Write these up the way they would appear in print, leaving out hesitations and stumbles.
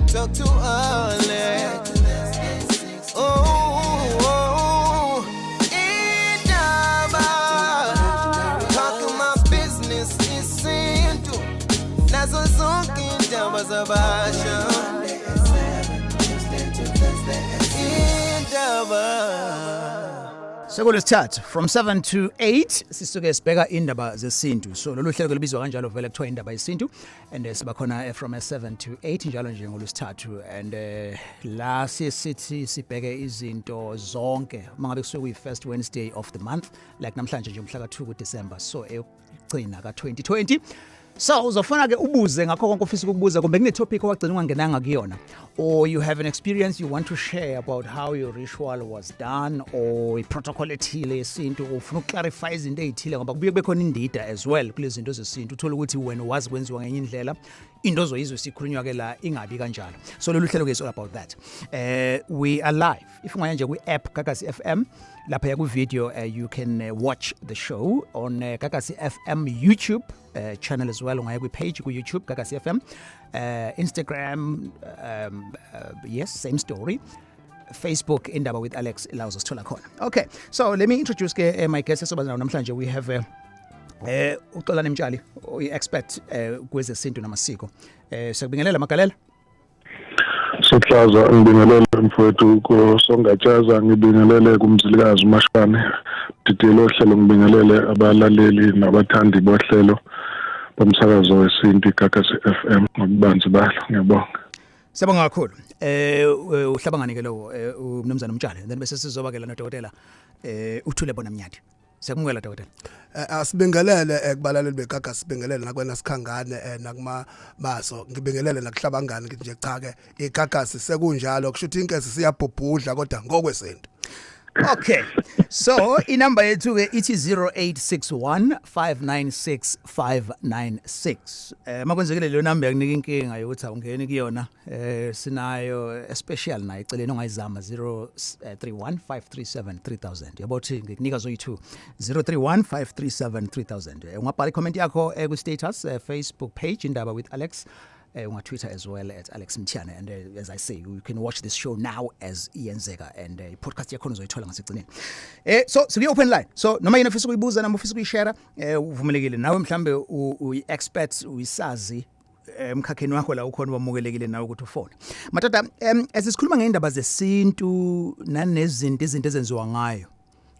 talk to Alex. Oh, Indaba, talking my business, isintu. Nazo zonke indaba zabasha. Sekulesithathu from 7 to 8 sisuke sibheka indaba zesintu. So lolu hlelo libizwa kanjalo vele kuthiwa Indaba Yesintu, and siba khona from 7 to 8 njalo nje ngolwesithathu, and la sithi sibheke izinto zonke mangabe kusuke kuyi first Wednesday of the month, like namhlanje nje umhla ka2 kuDecember, so egcina ka2020. So uzofuna ke ubuze ngakho konke ofisa ukubuza, kumbe kune topic owagcina ungangenanga kuyona, or you have an experience you want to share about how your ritual was done, or protocol ethile yesintu, ufuna ukclarify izinto ezithile ngoba kubuye kube khona indida as well kulezi zinto zesintu, uthola ukuthi wena wazi kwenziwa ngenye indlela, into ozoyizwe sikhulunywa ke la ingabi kanjalo. So lolu hlelo ke is all about that. We are live if ungaya nje kwi app Gagasi FM, lapha ku video you can watch the show on Gagasi FM YouTube channel as well. Ungaya kwi page ku YouTube Gagasi FM, Instagram yes, same story. Facebook Indaba with Alex allows us to la khona. Okay, so let me introduce my guest esoba nawo namhlanje. We have Xolani Mtshali, expert kwezesintu namasiko. Sikubingelela Magalela. Sohlaza ngibingelele mfowethu ko songatshaza, ngibingelele kumzilikazi uMashane, didelo hlelo, ngibingelele abalaleli nabathandi bohlelo bomsakazo wesintu Gagasi FM ngokubanzi balo. Ngiyabonga. Siyabonga kakhulu. Uhlabangani ke lo umnumzana Mtshali, then bese sizoba ke la nodokotela uthule bona Mnyadi. Siyakungela dokotela. Asibingelele kubalaleli beGagasi, sibingelele nakwena sikhangane nakuma baso, ngibingelele nakuhlabangani nje cha ke iGagasi sekunjalo kushuthi inkesi siyabhubhudla kodwa ngokwesintu. Okay, so inamba yethu ke ithi 0861596596. Makwenzekile le number yakunika inkinga yokuthi awungeni kuyona, sinayo special nayo iceleni ongayizama 0315373000. Yabothi ngikunika zoyi2 0315373000. Ungabhala comment yakho ku status Facebook page Indaba with Alex, on Twitter as well at Alex Mthiyane, and as I say, you can watch this show now as iyenzeka, and podcast yakho uzoyithola ngasekugcineni. So we open line, so noma yena ufisa ukuyibuza noma ufisa ukuyishare, uvumelekile nawe mhlambe uyi-expert uyisazi emkhakheni wakho la ukhona wamukelekile nawe ukuthi ufone. Matata, asisikhuluma ngeindaba zesintu nanezinto ezenziwa ngayo,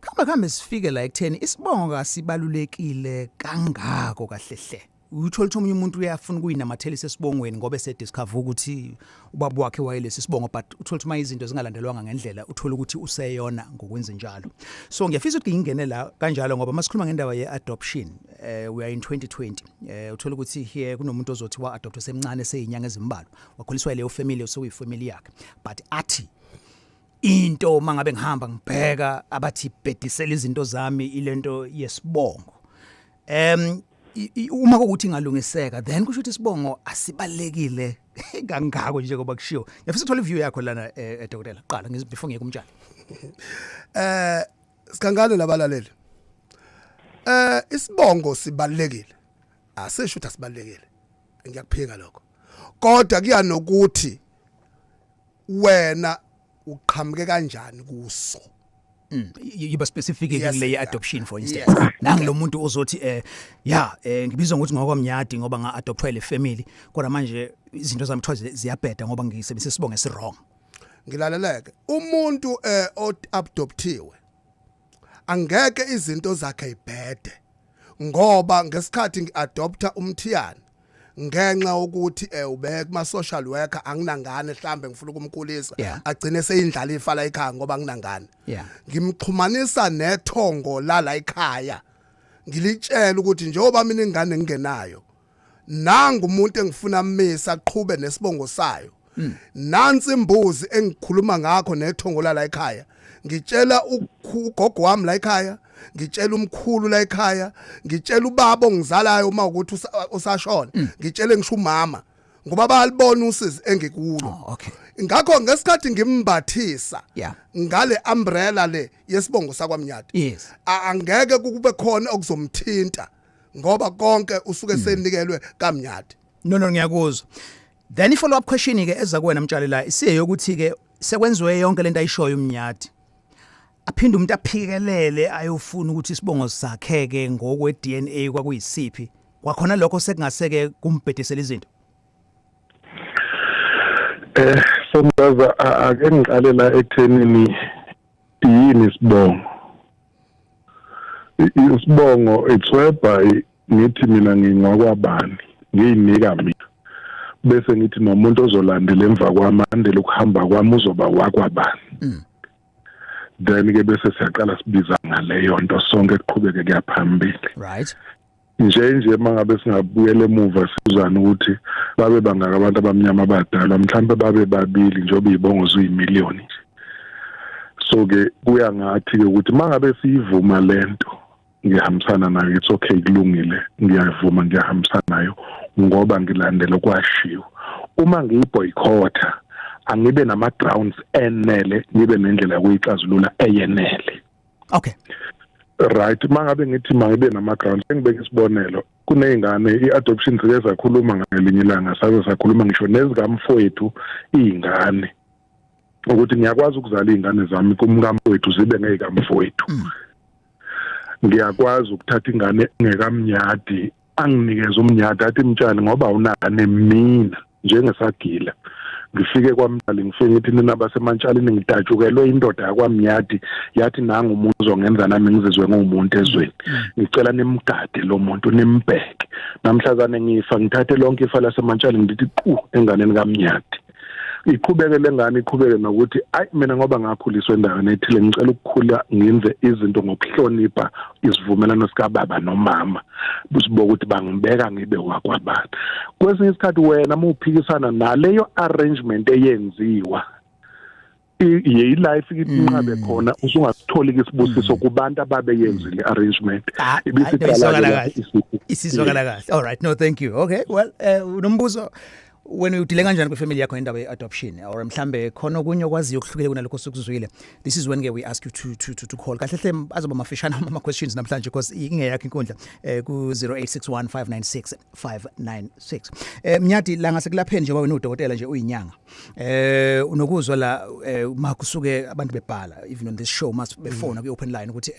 khambe sifike la ekutheni isibongo kasibalulekile kangako kahlehle. Uthola ukuthi umunye umuntu uyafuna ukuyinamathela isibongweni ngoba esediscover ukuthi ubaba wakhe wayelesi sibongo, but uthola ukuthi mayizinto zingalandelwanga ngendlela, uthola ukuthi useyona ngokwenza njalo. So ngiyafisa ukuthi ngingene la kanjalo ngoba masikhuluma ngendaba ye-adoption, we are in 2020. Uthola ukuthi here kunomuntu ozothi wa-adopt semncane seyinyanga ezimbalwa, wakhuliswa leyo family osokuyifamily yakhe, but athi into mangabe ngihamba ngibheka abathi bedisela izinto zami ilento yesibongo. Uma ukuthi ngalungiseka, then kusho ukuthi isibongo asibalekile kangako njengoba kushiwo. Ngiyafisa ukuthola iview yakho lana dokotela. Qala before ngiyeke umtshali. Sikhangane labalaleli. Isibongo sibalekile. Asisho ukuthi asibalekile. Ngiyakuphika lokho. Kodwa kuya nokuthi wena uqhamuke kanjani kuso. You specific kule adoption for instance. Nangu umuntu ozothi ngibizwa ukuthi ngokwa Mnyadi ngoba nga-adoptwa le family, kodwa manje izinto zami kuthiwa ziyabheda ngoba ngisebenzisa isibongo esirong. Ngilaleleke umuntu o-adoptiwe angeke izinto zakhe ibhede ngoba ngesikhathi ngi-adopta uMthiyane ngenxa ukuthi ubeke kuma social worker anginangane mhlambe ngifuna ukumkhulisa agcine seyindlala ifala ekhaya ngoba anginangane. Ngimxhumanisa nethongo la ekhaya, ngilitshela ukuthi njengoba mina ingane ngingenayo, nanga umuntu engifuna mmisa aqhube nesibongo sayo, nansi imbuzi engikhuluma ngakho nethongo la ekhaya, ngitshela ugogo wami la ekhaya, ngitshela umkhulu la ekhaya, ngitshela ubaba ongizalayo uma ukuthi usashona, ngitshele ngisho umama ngoba bayalibona usizi engikulo. Ngakho ngesikhathi ngimbathisa ngale umbrella le yesibongo sakwaMnyadi, angeke kube khona okuzomthinta ngoba konke usuke senikelwe kaMnyadi. No ngiyakuzwa. Then follow up question ke eza kuwena Mtshali la isiye ukuthi ke sekwenziwe yonke lento ayishoyo uMnyadi. Aphinde umuntu aphikelele ayofuna ukuthi isibongo sakheke ngokwe DNA kwakuyisiphi. Kwakhona lokho sekungaseke kumbhedisela izinto. Sombaza ake ngiqale la ekuthenini yini isibongo. Isibongo it's whereby ngithi mina ngingwakwabani ngiyinika mina bese ngithi nomuntu ozolandela emva kwami andele ukuhamba kwami uzoba wakwabani. Then ke bese siyaqala sibiza ngaleyo nto sonke kuqhubeke kuyaphambili. Right. Nje mangabe singabuyela emuva sizana ukuthi babe bangaka abantu abamnyama abadala mhlawumbe babe babili njengoba izibongo ziyimiliyoni. So ke kuya ngathi ke ukuthi mangabe siyivuma lento ngihambisana nayo it's okay kulungile ngiyavuma ngiyahambisana nayo ngoba ngilandela okwashiwo. Uma ngiyiboycotha angibe nama grounds enele ngibe nendlela yokuyixazulula eyenele. Okay. Right, mangabe ngithi mangibe nama grounds engibeke isibonelo kunezingane iadoption sike sakhuluma ngelinye ilanga sabe sakhuluma ngisho nezikamfowethu izingane ukuthi ngiyakwazi ukuzala izingane zami kumkamfowethu zibe ngezikamfowethu. Ngiyakwazi ukuthatha ingane ngekamnyadi anginikeze umnyadi athi Mtshali ngoba unane mina njengesagila ngifike kwaMtshali ngifike ngithi nina baseMantshalini ngidatshukelwe indoda yakwamnyadi yathi nanga umuntu uzongenza nami ngizizwe ngomuntu ezweni ngicela nimgade lo muntu nimbheke namhlazane ngifa ngithathe lonke ifa laseMantshali ngithi qhu enganeni kaMnyadi iqhubeke lengane iqhubeke nokuthi ayi mina ngoba ngakhuliswa endaweni ethile ngicela ukukhula ngenze izinto ngokuhlonipha isivumelano sika baba nomama busibo ukuthi bangibeka ngibe wakwabani. Kwesinye isikhathi wena uphikisana naleyo arrangement eyenziwa life iqinqabe khona usungasitholi isibusiso kubantu ababeyenzile arrangement ibisiqala isizwakala kahle. All right, no thank you. Okay, well unombuzo when you delay kanjani kwefamily yakho indaba yeadoption or mhlambe khona okunye okwaziyo ukuhlukile kunalokho sokuzwile. This is when we ask you to call kahle hle azoba mafishana ama questions namhlanje because ingeyakho inkundla ku 0861596596. Mnyadi la ngasekulapheni nje wena udokotela nje uyinyanga unokuzwa la makusuke abantu bebhala even on this show must befona ku open line ukuthi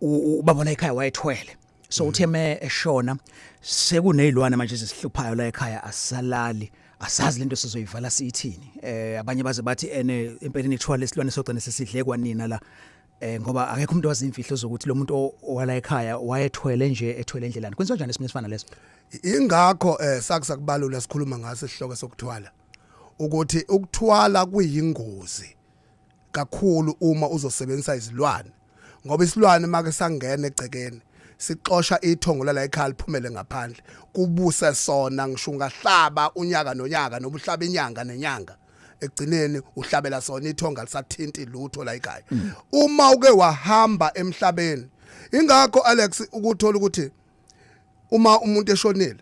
ubabona ekhaya wayethwele. So utheme eshona sekunezilwane manje sesihluphayo la ekhaya asalali asazi lento sizoyivala sithini. Abanye baze bathi empeleni ithwala lesilwane sogcina sesidle kwanina la ngoba akekho umuntu wazi imfihlo zokuthi lo muntu owala ekhaya wayethwele nje ethwele endlelani. Kwenziwa njani esimene sifana leso? Ingakho sakubalula sikhuluma ngaso isihloko sokuthwala ukuthi ukuthwala kuyingozi kakhulu uma uzosebenzisa izilwane ngoba isilwane make sangena egcekeni sixosha ithongo la ekhaya liphumele ngaphandle kubuse sona ngisho ungahlaba unyaka nonyaka nobuhlaba inyanga nenyanga egcineni uhlabela sona ithonga lisathinti lutho la ekhaya. Uma uke wahamba emhlabeni ingakho Alex ukuthola ukuthi uma umuntu eshonile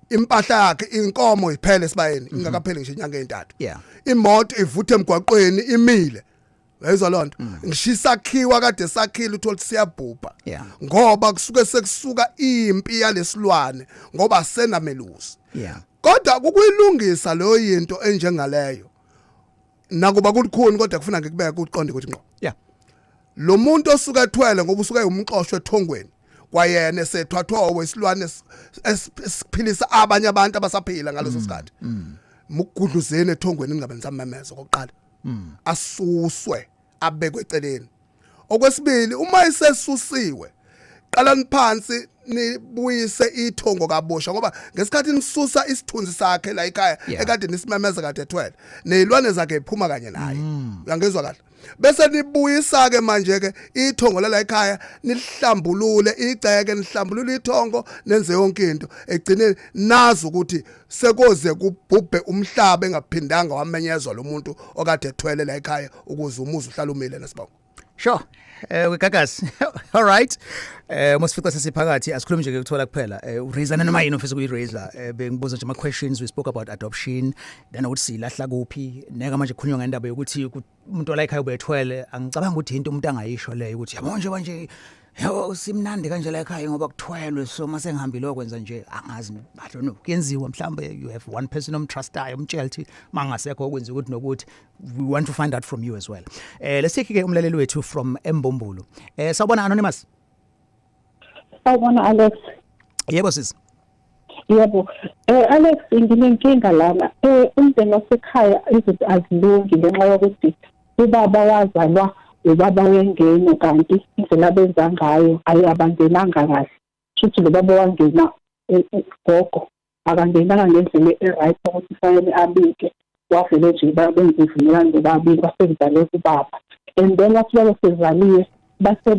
impahla yakhe inkomo iphele sibayeni ingakapheli ngisho inyanga ezintathu. Imoto ivuthe emgwaqweni imile wezwa lonto ngishisakhiwa kade sakhile uthola siyabhubha ngoba kusuke sekusuka impi yalesilwane ngoba senamelusi. Kodwa ukuyilungisa lo yinto enjengaleyo nakuba kulikhuni kodwa kufuna ngikubeka uqonde ukuthi ngqo lo muntu osuka ethwele ngoba usuka umxoshwe ethongweni kwayena sethwathwa wesilwane esiphilisa abanye abantu abasaphila ngaleso sikhathi mukugudluzeni ethongweni ningabe nisamemeza kokuqala asuswe abekwe eceleni. Okwesibili uma isesusiwe qalani phansi nibuyise ithongo kabusha ngoba ngesikhathi nisusa isithunzi sakhe la ekhaya ekade nisimemeza kade ethwele nezilwane zakhe iphuma kanye naye uyangezwa kahle bese nibuyisa ke manje ke ithongo la ekhaya nihlambulule igceke nihlambulule ithongo nenze yonke into egcineni nazi ukuthi sekoze kubhubhe umhlaba engaphindanga wamenyezwa lo muntu okade ethwele la ekhaya ukuze umuzi uhlala umile nesibongo. Sure. Wegagasi. All right. Mosifica sesiphakathi asikhulumi nje ukuthola kuphela. Uraise noma yini ofisa ukuyiraise la. Bengibuza nje ama questions we spoke about adoption. Then ukuthi silahla kuphi. Neka manje kukhulunywa ngendaba yokuthi umuntu ola ekhaya ubethwele angicabanga ukuthi into umuntu angayisho leyo ukuthi yabo nje Yho simnandi kanje la ekhaya ngoba kuthwelwe so mase ngihambile okwenza nje angazi I don't know kuyenziwa mhlambe you have one person omtrustayo umtshela ukuthi mangasekho okwenza ukuthi nokuthi we want to find out from you as well. Let's take ke umlaleli wethu from Embombulu. Sawubona Anonymous. Sawubona Alex. Yebo sis. Yebo. Alex nginenkinga lana. Umndeni wasekhaya izinto azilungi ngenxa yokuthi ubaba wazalwa ubaba wengene kanti indlela benza ngayo ayabangenanga kahle. Futhi lo baba wangena gogo akangenanga ngendlela eright ukuthi fanele abike. Wafele nje babenza ivumelwano babili basebenzale kubaba. And then after sezaliwe base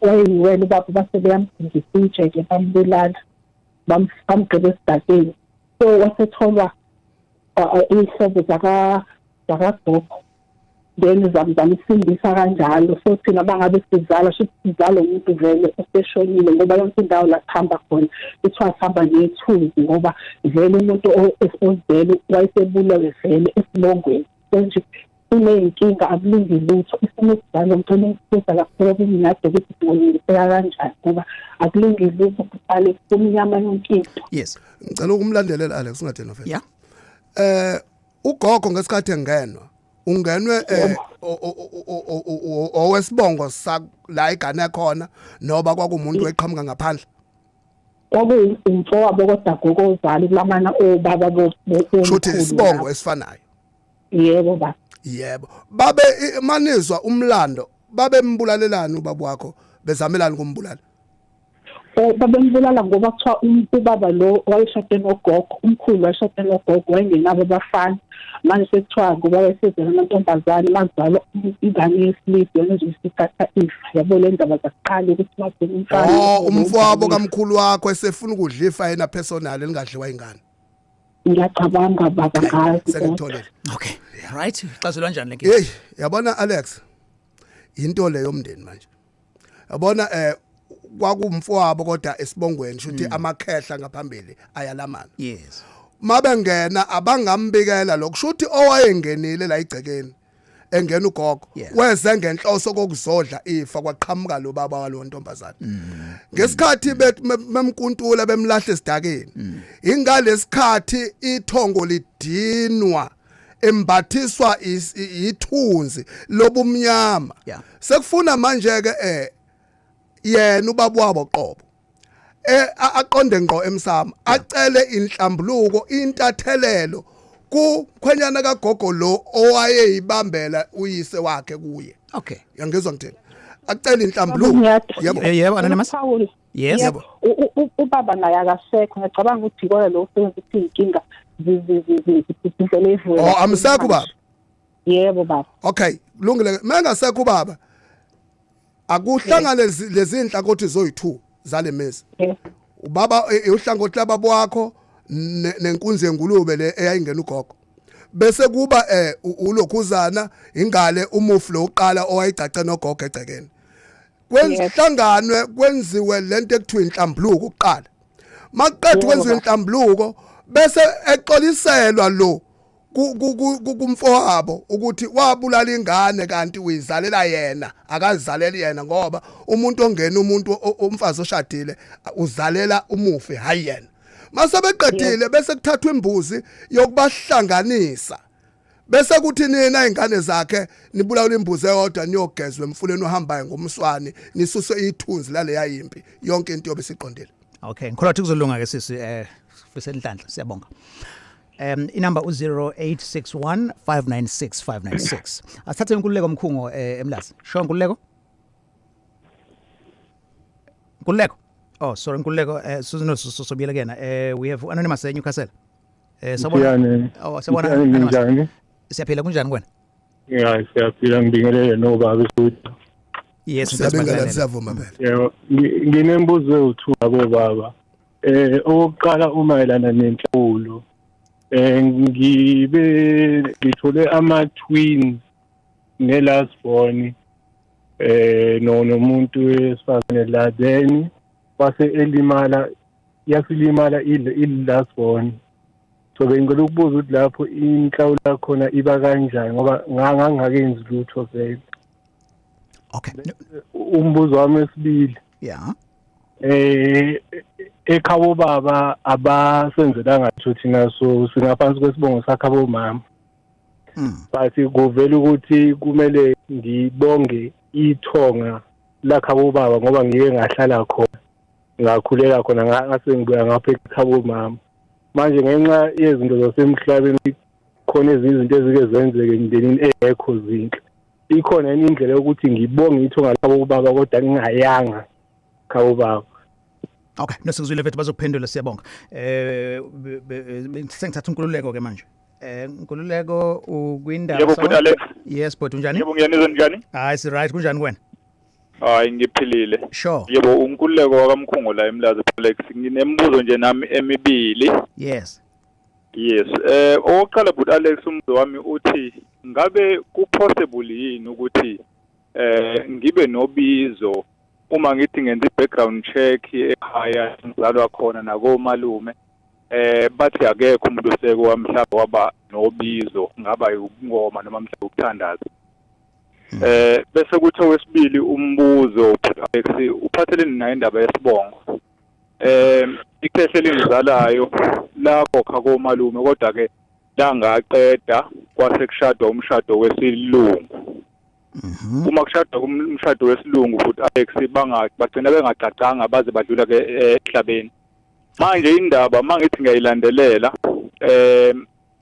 wayiwele ubaba base beyamsindisa ijeke bambulala. Bamgqebe esidakeni. So wasetholwa ihlobo zakagogo. Then zamsindisa kanjalo so thina bangabe sizala sizalo umuntu vele oseshonile ngoba yonke indawo la khamba khona ithiwa sihamba nethuzi ngoba vele umuntu osevele wayesebulawe vele esibongweni nje uneyinkinga akulungi lutho isimo sizalo ngicela ukusiza kakhulu kumnyadi ukuthi ngiyibheka kanjani ngoba akulungi lutho kuqale kumnyama yonkinto. Yes ngicela ukumlandelela Alex ungatheni ofela. Yeah. Ugogo ngesikhathi engenwa ungenwe owesibongo la igane khona noba kwakumuntu weqhamuka ngaphandle. Kwakuyimfowabo kodwa gokozali kulamana obaba bo. Shothi isibongo esifanayo. Yebo ba. Yebo. Babe manizwa umlando babe mbulalelana ubaba wakho bezamelana kumbulala. Babembulala ngoba kuthiwa ubaba lo wayeshade nogogo umkhulu wayeshade nogogo wayengenabo abafana manje sekuthiwa ngoba wayesezela amantombazane mazalo ingane yesilisa yona nje isikhatha ifa yabo le ndaba zakuqala ukuthi magcina umfana. Umfowabo kamkhulu wakho esefuna ukudla ifa yena personal lingadliwa ingane. Ngiyacabanga baba ngazi. Sekutholele. Okay right xazelwa kanjani lenkinga? Hey yabona Alex into le yomndeni manje. Yabona kwakumfowabo kodwa esibongweni shuthi amakhehla ngaphambili ayalamana. Yes. Mabengena abangambikela lokushuthi owayengenile la igcekeni engena ugogo weze ngenhloso kokuzodla ifa kwaqhamuka lo baba walo ntombazana. Ngesikhathi bemkuntula bemlahle esidakeni ingalesikhathi ithongo lidinwa embathiswa ithunzi lobumnyama. Sekufuna manje ke yena ubaba wabo qobo aqonde ngqo emsamo acele inhlambuluko intathelelo kukhwenyana kagogo lo owayeyibambela uyise wakhe kuye. Okay yangizwa ngithini acele inhlambuluko. Yebo Anonymous. Yes yebo ubaba naye akasekho ngicabanga ukuthi ikona lo usebenza ukuthi inkinga zindlela evula. Oh amsekho baba. Yebo baba. Okay kulungile mengasekho baba akuhlangane lezi inhlangothi zoyi2 zale mezi. Ubaba uhlangothi lababo wakho nenkunzi yengulube le eyayingena ugogo bese kuba ulokhuzana ingale umufi lo uqala owayicace nogogo egcekeni kwenzihlanganwe kwenziwe lento ekuthiwa inhlambuluko uqala maqedwe kwenziwe inhlambuluko bese exoliselwa lo kumfowabo ukuthi wabulala ingane kanti uyizalela yena akazaleli yena ngoba umuntu ongena umuntu umfazi oshadile uzalela umufi hayi yena. Mase beqedile bese kuthathwa imbuzi yokubahlanganisa bese kuthi nina ingane zakhe nibulawula imbuzi eyodwa niyogezwe emfuleni ohambayo ngomswane nisuswe ithunzi lale yayimpi yonke into yobe siqondile. Okay ngikholwa ukuthi kuzolunga ke sisi Fisenhlanhla siyabonga. Inamba 0861596596. Asithathe inkululeko mkhungo eMlazi. Sho inkululeko? Inkululeko. Oh sorry inkululeko sosobiyela kena. We have Anonymous eNewcastle. Mthiyane. Oh sabona Anonymous. Siyaphila kunjani kwena? Yeah siyaphila ngibingelele no baba futhi. Yes siyavuma phela. Yebo nginembuzo ewuthu abo baba. Oqala umayelana nenhlawulo ngithole ama-twins ne-last born nomuntu wesifazane la then wase elimala yasilimala i-last born so bengicela ukubuza ukuthi lapho inhlawulo khona iba kanjani ngoba ngangakenzi lutho vele. Okay. Umbuzo wami wesibili. Yeah. Ekhabo baba abasenzelanga ngisho thina so singaphansi kwesibongo sakhabo mama. Bathi kuvela ukuthi kumele ngibonge ithonga lakhabo baba ngoba ngike ngahlala khona. Ngakhulela khona ngase ngibuya ngapha ekhabo mama. Manje ngenxa yezinto zasemhlabeni khona izinto ezike zenzeke emndenini engekho zinhle. Ikhona indlela yokuthi ngibonge ithonga lakhabo baba kodwa ngingayanga khabo baba. Okay, nosizwile vethu bazokuphendula siyabonga. Sengithatha unkululeko ke manje. Unkululeko ukwindaba. Yebo bhuti Alex. Yes, bhuti unjani? Yebo ngiyanizwa njani? Hayi si right kunjani kwena? Hayi ngiphilile. Sure. Yebo unkululeko wakamkhungu la eMlazi Alex. Nginembuzo nje nami emibili. Yes. Yes. Oqala bhuti Alex umbuzo wami uthi ngabe kupossible yini ukuthi ngibe nobizo uma ngithi ngenza i-background check ekhaya ngizalwa khona nakomalume bathi akekho umuntu oseke wamhlaba waba nobizo ngaba ukungoma noma mhlawumbe ukuthandaza bese kuthi wesibili umbuzo uphathelene nayo indaba yesibongo ikhehle lingizalayo lapho kha komalume kodwa ke la ngaqeda kwase kushadwa umshado wesilungu. Uma kushadwa umshado wesilungu futhi Alex bagcina bengacacanga baze badlula ke ehlabeni. Manje indaba mangithi ngiyayilandelela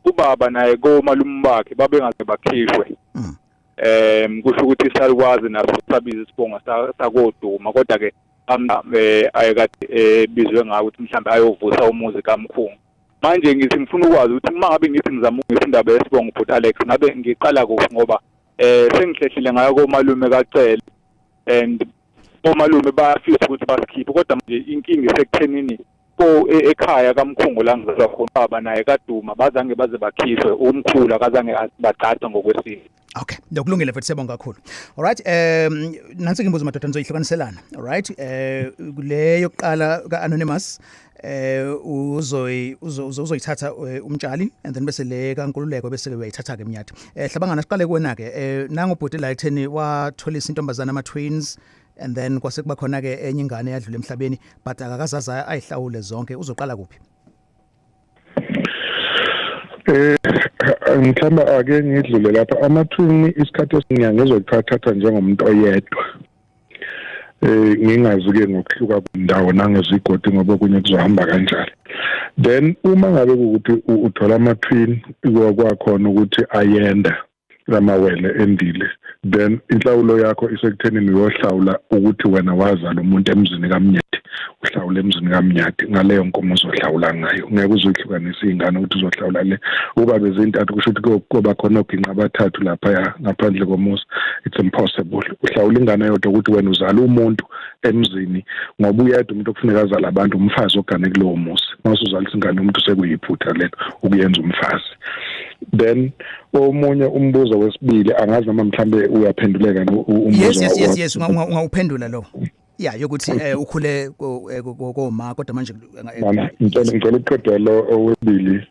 ubaba naye komalume bakhe babengaze bakhishwe. Kusho ukuthi isalukwazi naso sabiza isibongo sakoduma kodwa ke ayekade bizwe ngayo ukuthi mhlambe ayovusa umuzi kamkhulu. Manje ngithi ngifuna ukwazi ukuthi uma ngabe ngithi ngizama ukungisa indaba yesibongo futhi Alex ngabe ngiqala kuphi ngoba sengihlehlile ngayo komalume kacele and omalume bayafisa ukuthi basikhiphe kodwa manje inkinga isekuthenini ekhaya kamkhungu la ngizalwa khona baba naye kaduma bazange baze bakhishwe umkhulu akazange bagcada ngokwesiko. Okay, lokulungile futhi siyabonga kakhulu. All right, nansi imbuzo madoda nizoyihlukaniselana. All right, kuleyo yokuqala ka-anonymous uzoyithatha umtshali and then bese le kankululeko bese uyayithatha ke Mnyadi. Hlabangana siqale kuwena ke nango bhuti la etheni watholisa intombazana ama twins and then kwase kuba khona ke enye ingane yadlula emhlabeni but akakazaza ayihlawule zonke uzoqala kuphi? Mhlamba ake ngidlule lapha ama-twin isikhathi esiningi ngizothatha njengomuntu oyedwa ngingazi-ke ngokuhluka kwendawo nangezigodi ngoba kunye kuzohamba kanjalo. Then uma ngabe ukuthi uthola ama-twin kwakhona ukuthi ayenda lamawele endile, then inhlawulo yakho isekuthenini uyohlawula ukuthi wena wazala umuntu emzini kaMnyadi uhlawula emzini kaMnyadi ngaleyo nkomo uzohlawula ngayo. Ngeke uzohlukanisa izingane ukuthi uzohlawula le uba bezintathu kusho ukuthi kuba khona oginqa abathathu lapha ngaphandle komuzi. It's impossible. Uhlawula ingane yodwa ukuthi wena uzala umuntu emzini ngoba uyedwa umuntu okufuneka azala abantu umfazi ogane kulowo muzi. Mase uzalisa ingane umuntu sekuyiphutha lelo ukuyenza umfazi. Then omunye umbuzo wesibili angazi noma mhlambe uyaphenduleka umbuzo. Yes ungawuphendula lo. Yeah yokuthi ukhule koma kodwa manje ngicela uqedwe lo owesibili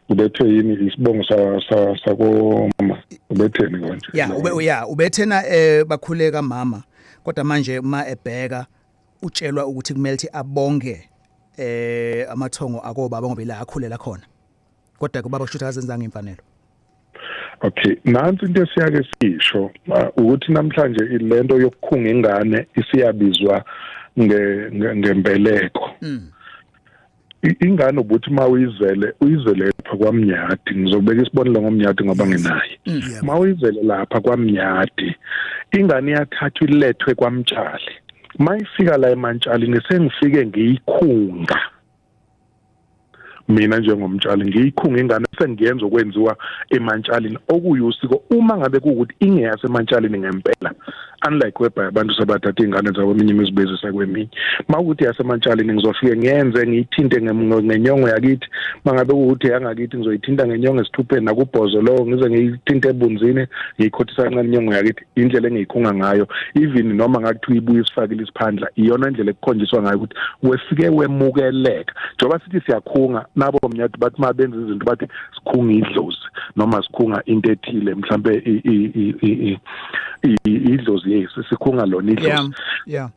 ubethe yini isibongo sako mama ubetheni konje? Yeah ubethena bakhule kamama kodwa manje uma ebheka utshelwa ukuthi kumele ukuthi abonge amathongo akobaba ngoba ila akhulela khona kodwa kubaba kusho ukuthi akazenzanga imfanelo. Okay, nansi into esiyake sisho ukuthi namhlanje ilento yokukhunga ingane isiyabizwa ngembeleko. Ingane ubuthi mawuyizele lapha kwaMnyadi, ngizobeka isibonelo ngoMnyadi ngoba nginaye. Mawuyizele lapha kwaMnyadi, ingane iyathathwa ilethwe kwaMtshali. Mayifika la eMantshali sengifike ngiyikhunga. Mina njengomtshali ngiyikhunga ingane sengiyenza okwenziwa eMantshalini okuyusiko uma ngabe kuukuthi ingeyase eMantshalini ngempela, unlike weba abantu sabathatha ingane zabo eminye imizibezisa kweminye. Mawukuthi yaseMantshalini ngizofike ngiyenze ngiyithinte ngenyongo yakithi, mangabe ukuthi yangakithi ngizoyithinta ngenyongo esithupheni nakubhozo lo ngize ngiyithinte ebunzini ngiyikhothisa kancane inyongo yakithi. Indlela engiyikhunga ngayo even noma ngathi uyibuye isifakile isiphandla iyona indlela ekukhonjiswa ngayo ukuthi wefike wemukeleka. Njoba sithi siyakhunga nabo Mnyadi bathi mabenza izinto bathi sikhunga idlozi noma sikhunga into ethile mhlambe idlozi yesi sikhunga lona idlozi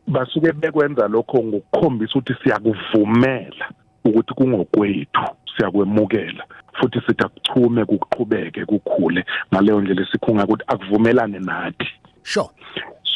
basuke bekwenza lokho ngokukhombisa ukuthi siyakuvumela ukuthi kungokwethu siyakwemukela futhi sithi akuchume kuqhubeke kukhule ngaleyo ndlela esikhunga ukuthi akuvumelane nathi sure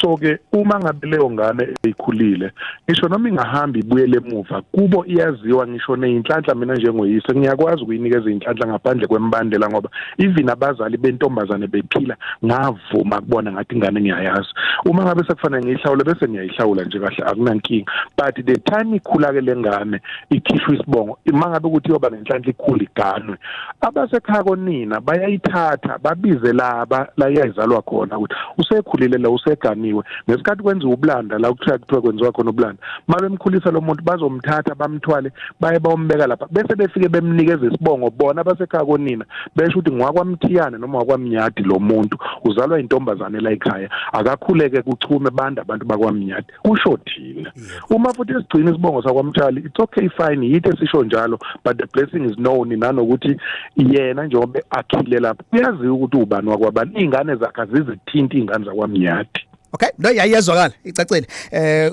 so ke uma ngabe leyo ngane eyikhulile ngisho noma ingahamba ibuyele emuva kubo iyaziwa ngisho neinhlanhla mina njengoyise ngiyakwazi ukuyinikeza inhlanhla ngaphandle kwembandela ngoba even abazali bentombazane bephila ngavuma kubona ngathi ingane ngiyayazi uma ngabe sekufanele ngiyihlawule bese ngiyayihlawula nje kahle akunankinga but the time ikhula ke lengane ikhishwa isibongo imangabe ukuthi yoba nenhlanhla ikhula iganwe abasekhaya konina bayayithatha babize laba la iyazalwa khona ukuthi usekhulile la usegani ngesikhathi kwenziwa ublanda la kuthiwa kwenziwa khona ublanda mabemkhulisa lo muntu bazomthatha bamthwale baye bayombeka lapha bese befike bemnikeza isibongo bona basekhaya konina besho ukuthi ngwakwamthiyane noma ngwakwamnyadi lo muntu uzalwa intombazane la ekhaya akakhuleke kuchume banda abantu bakwamnyadi kusho thina uma futhi isigcina isibongo sakwamtshali it's okay fine yithe sisho njalo but the blessing is known nanokuthi yena njengoba akhile lapha uyaziwa ukuthi ubani wakwabani ingane zakhe azizithinta ingane zakwamnyadi Okay, no yayezwakala icacile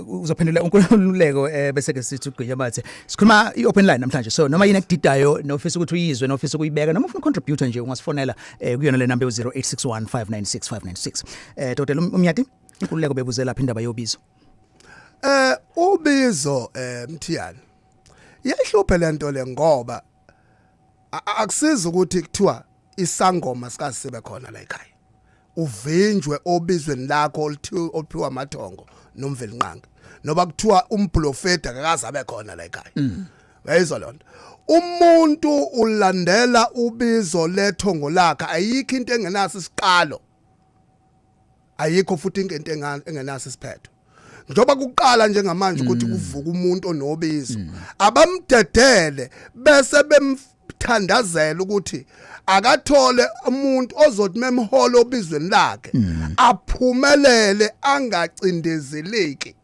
uzophendula unkululeko bese ke sithi ugqinya bathe sikhuluma iopen line namhlanje so noma yini ekudidayo nofisa ukuthi uyizwe nofisa ukuyibeka noma ufuna contributor nje ungasifonela kuyona le number 0861596596 Dr. Mnyadi inkululeko bebuzela lapha indaba yobizo ubizo Mthiyane iyahluphe lento le ngoba akusiza ukuthi kuthiwa isangoma sikasibe khona la ekhaya uvinjwe obizweni lakho oliphiwa amathongo nomvelinqangi noba kuthiwa umprofeta akakaze abe khona la ekhaya wayizwa lonto umuntu ulandela ubizo lethongo lakhe ayikho into engenaso isiqalo ayikho futhi into engenaso isiphetho njoba kuqala njengamanje ukuthi kuvuka umuntu onobizo abamdedele bese bemthandazela ukuthi akathole umuntu ozothi memholo obizweni lakhe aphumelele angacindezeleki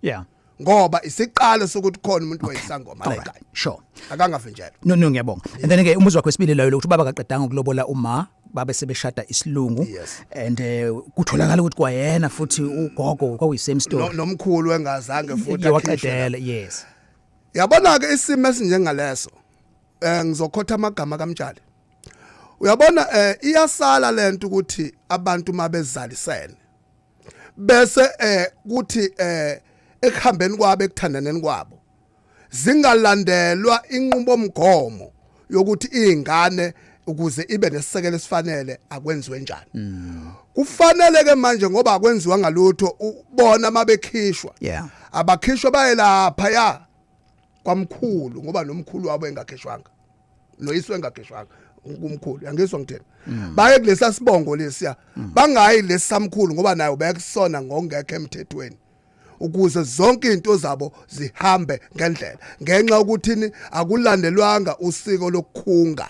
ngoba isiqalo sokuthi khona umuntu wayisangoma la ekhaya sure akangavinjelwa no ngiyabonga and then ke umuzwa kwesibili layo ukuthi baba kaqedanga ukulobola uma babe sebeshada isilungu and kutholakala ukuthi kwayena futhi ugogo kwakuyi same story nomkhulu engazange futhi waqedela yes yabona ke isimo esinjengaleso ngizokhotha amagama kaMtshali uyabona iyasala lento ukuthi abantu mabezalisene bese kuthi ekuhambeni kwabo ekuthandaneni kwabo zingalandelwa inqubomgomo yokuthi izingane ukuze ibe nesisekelo esifanele akwenziwe njani kufanele ke manje ngoba akwenziwa ngalutho ubona mabekhishwa abakhishwa bayelapha kwamkhulu ngoba nomkhulu wabo engakhishwanga noyiswe engakhishwanga umkhulu yangizwa ngithena baye kulesa sibongo lesiya bangayi lesamkhulu ngoba nayo bayakusona ngongekho emthethweni ukuze zonke izinto zabo zihambe ngendlela ngenxa ukuthi akulandelwanga usiko lokukhunga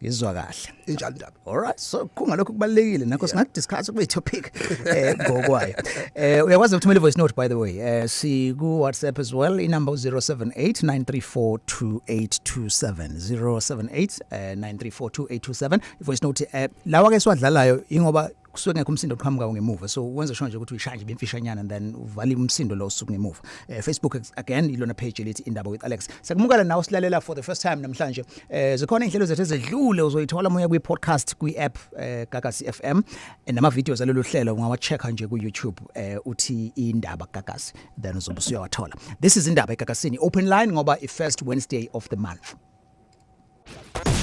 izwa kahle injalo indaba alright so kunga lokho kubalekile nakho singa discuss kube topic ngokwayo uyakwazi ukuthumela voice note by the way si ku WhatsApp as well inumber 0789342827 0789342827 voice note lawa ke siwadlalayo ingoba kusuke ngekho umsindo oqhamuka ngemuva so wenza sho nje ukuthi uyishanje bemfishanyana and then uvale umsindo lo osuku ngemuva Facebook again ilona page lethi Indaba with Alex sakumukela nawe silalela for the first time namhlanje zikhona inhlelo zethu ezedlule uzoyithola moya kwi podcast kwi app Gagasi FM nama videos alolu hlelo ungawachecka nje ku YouTube uthi Indaba Gagasi then uzobe usuyawathola this is Indaba Gagasini open line ngoba i first Wednesday of the month.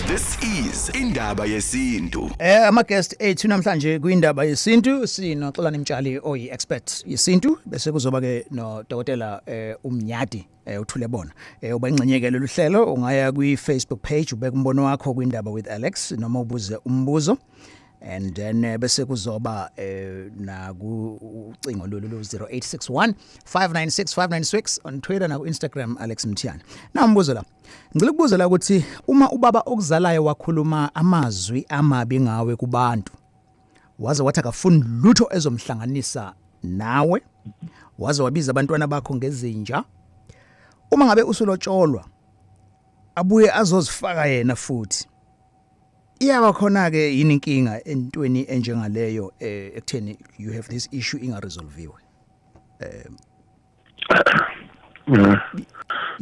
This is Indaba Yesintu. Ama guest ethu namhlanje kuindaba yesintu sino Xolani Mtshali oyi expert yesintu bese kuzoba ke no Dr. Mnyadi uthule bona uba ingcenyekelo luhlelo ungaya kwi Facebook page ubeka umbono wakho kuindaba with Alex noma ubuze umbuzo and then bese kuzoba na ku ucingo lolu 0861 596 596 on Twitter na ku Instagram Alex Mthiyane. Na umbuzo la. Ngicela ukubuza la ukuthi uma ubaba okuzalayo wakhuluma amazwi amabi ngawe kubantu waze wathi akafuni lutho ezomhlanganisa nawe waze wabiza abantwana bakho ngezinja uma ngabe usulotsholwa abuye azozifaka yena futhi iyaba khona ke yini inkinga entweni enjengaleyo ekutheni you have this issue ingaresolviwe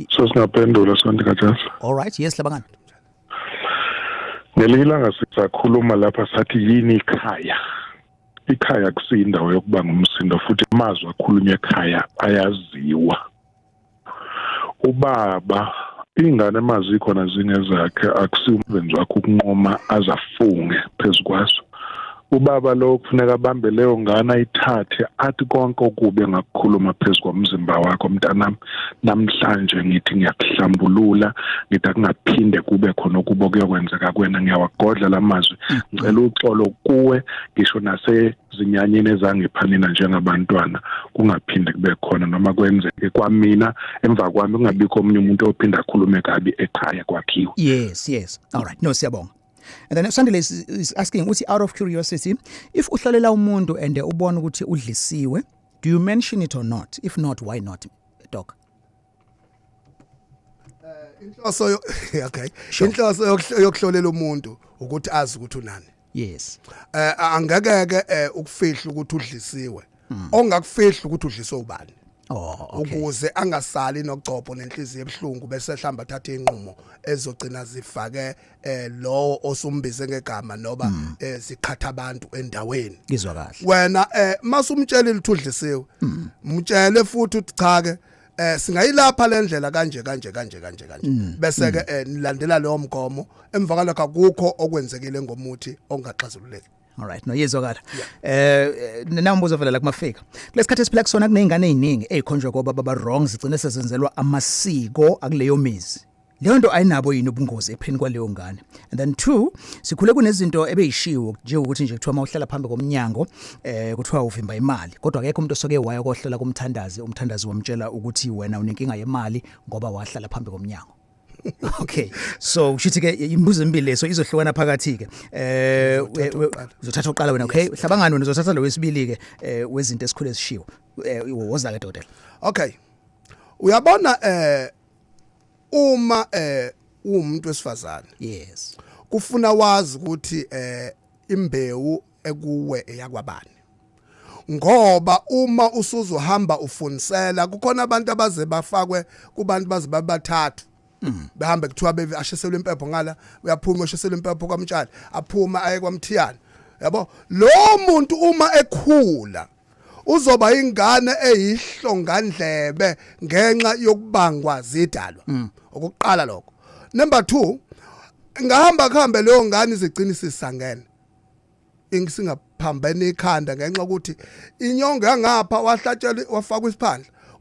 so singaphendula sondikajazi all right yes labangani ngelilanga sisakhuluma lapha sathi yini ikhaya kusindawo yokuba ngumsindo futhi amazwi akhulunywa ekhaya ayaziwa ubaba ingane emazi khona zingezakhe akusiwumsebenzi wakhe ukunqoma azafunge phezukwaso ubaba lo kufuneka abambe leyo ngane ayithathe athi konke okubi ngakukhuluma phezukwa wakho mntanami namhlanje ngithi ngiyakuhlambulula ngithi akungaphinde kube khona okubo kuyokwenzeka kwena ngiyawagodla lamazwi ngicela uxolo kuwe ngisho nasezinyanyeni ezangiphanina njengabantwana kungaphinde kube khona noma kwenzeke kwamina emva kwami kungabikho omunye umuntu ophinda akhulume kabi ekhaya kwakhiwe yes all right no siyabonga. And then Sandile is asking, out of curiosity, if uhlalela umuntu and ubona ukuthi udlisiwe, do you mention it or not? If not, why not, Doc? Inhloso okay. Inhloso yokuhlolela umuntu ukuthi azi ukuthi unani. Yes. Angeke ukufihla ukuthi udlisiwe. Ongakufihla ukuthi udliswe ubani. Okay. Ukuze angasali nogcopho nenhliziyo ebhlungu bese hlamba thatha inqumo ezogcina zifake lo osumbize ngegama noba zikhatha abantu endaweni. Ngizwa kahle. Wena masumtshela lithudlisiwe. Mtshele futhi uthi cha ke singayilapha lendlela kanje bese ke nilandela lo mgomo emva kwalokho akukho okwenzekile ngomuthi ongaxazululeki. All right no yezwakala nambuzo vela la kumafika kulesikhathi esiphila kusona kunezingane eziningi ezikhonjwa ngoba baba wrong zigcine sezenzelwa amasiko akuleyo mizi leyo nto ayinabo yini ubungozi epheni kwaleyo ngane and then 2 sikhule kunezinto ebeyishiwo nje ukuthi nje kuthiwa mawuhlala phambi komnyango kuthiwa uvimba imali kodwa akekho umuntu osoke waya kohlela umthandazi wamtshela ukuthi wena unenkinga yemali ngoba wahlala phambi komnyango. Okay so ushithi ke imbuzo embili leso izohlukana phakathi ke uzothatha uqala wena okay hlabangani wena uzothatha lo wesibili ke wezinto esikhule esishiwo woza ke dodela. Okay uyabona uma umuntu wesifazane yes kufuna wazi ukuthi imbewu ekuwe eyakwabani ngoba uma usuzohamba ufunisela kukhona abantu abaze bafakwe kubantu baze babathathu behambe kuthiwa beve ashiselwe impepho ngala uyaphuma ashiselwe impepho kwaMtshali aphuma aye kwaMthiyane yabo lo muntu uma ekhula uzoba ingane eyihlongandlebe ngenxa yokubangwa zidalwa okuqala lokho. Number 2 ngahamba kuhambe leyo ngane izigcina isisangene ingisingaphambene ikhanda ngenxa ukuthi inyongo yangapha wahlatshelwa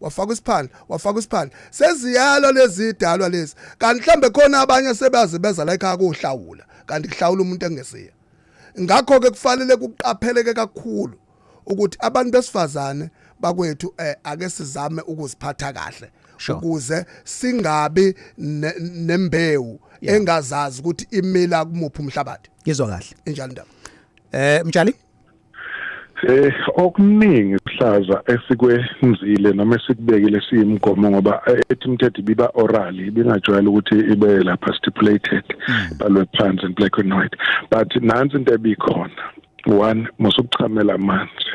wafaka isiphandla seziyalo lezi idalwa lezi kanti mhlambe khona abanye sebazi beza la ekhaya kuhlawula kanti kuhlawula umuntu engesiya ngakho ke kufanele kuqapheleke kakhulu ukuthi abantu besifazane bakwethu ake sizame ukuziphatha kahle ukuze singabi nembewu engazazi ukuthi imila kumuphi umhlabathi. Ngizwa kahle injalo ndaba Mtshali okuningi ihlaza esikwenzile noma esikubekile siyimgomo ngoba ethi umthetho biba oral ibingajwayele ukuthi ibe lapha stipulated balwe phansi in black and white but nansi into ebikhona 1 musukuchamela amanzi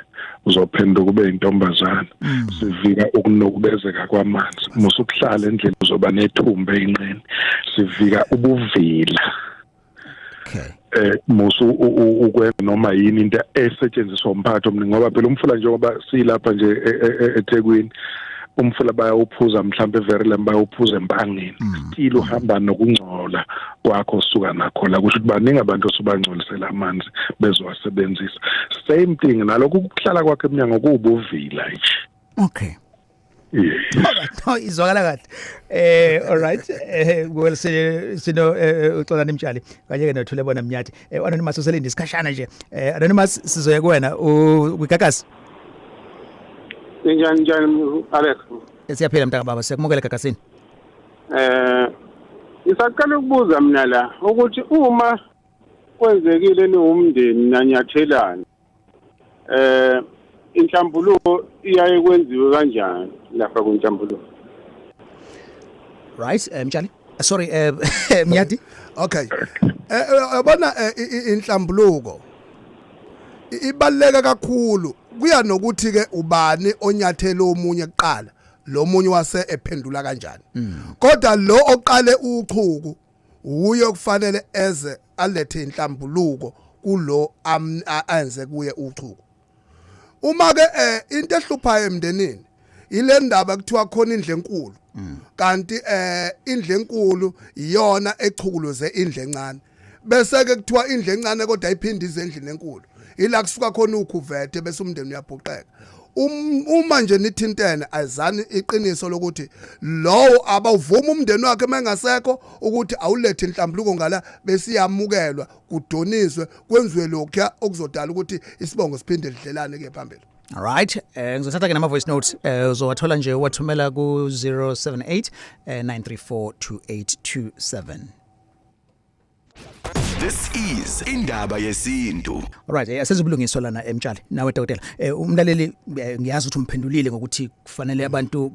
uzophenduka kube intombazana sivika ukunokubezeka kwamanzi musukuhlala endlini uzoba nethumbe einqeni sivika ubuvila musu ukwenza noma yini into esetshenziswa umphathi omningi ngoba phela umfula njengoba silapha nje eThekwini umfula bayawuphuza mhlawumbe everile bayawuphuza empangeni still uhamba nokungcola kwakho suka nakho la kusho ukuthi baningi abantu osubangcolisela amanzi bezowasebenzisa same thing nalokho ukuhlala kwakhe eminyango kubuvila nje. Okay no izwakala kahle all right well sino Xolani Mtshali kanye ke nothule bona Mnyadi anonymous uselinde isikhashana nje anonymous sizoya kuwena uGagasi njani Alex siyaphila mntaka baba siyakumukela Gagasini isaqala ukubuza mina la ukuthi uma kwenzekile niwumndeni nanyathelana inhlambuluko iyaye kwenziwe kanjani lapha kwinhlambuluko right Mtshali Sorry Mnyadi. Okay. Yabona inhlambuluko ibaleka kakhulu kuya nokuthi ke ubani onyathela omunye kuqala lo munye wase ephendula kanjani. Kodwa lo oqale uchuku uye kufanele eze alethe inhlambuluko kulo ayenze kuye uchuku. Uma ke into ehluphayo emndenini ile ndaba kuthiwa khona indle enkulu kanti indle enkulu iyona echukuluze indle encane bese ke kuthiwa indle encane kodwa iphinde ize endlini enkulu ila kusuka khona ukhuvethe bese umndeni uyabhuqeka. Uma nje nithintene azani iqiniso lokuthi lowo abavuma umndeni wakhe mengasekho ukuthi awulethe inhlambuluko ngala bese iyamukelwa kudoniswe kwenziwe lokho okuzodala ukuthi isibongo siphinde lidlelane ke phambili. All right, ngizothatha ke nama voice notes uzowathola nje wathumela ku 078 934 2827. This is Indaba Yesintu. All right, asezobulungiswa lana Mtshali nawe dokotela. Umlaleli ngiyazi ukuthi umphendulile ngokuthi kufanele abantu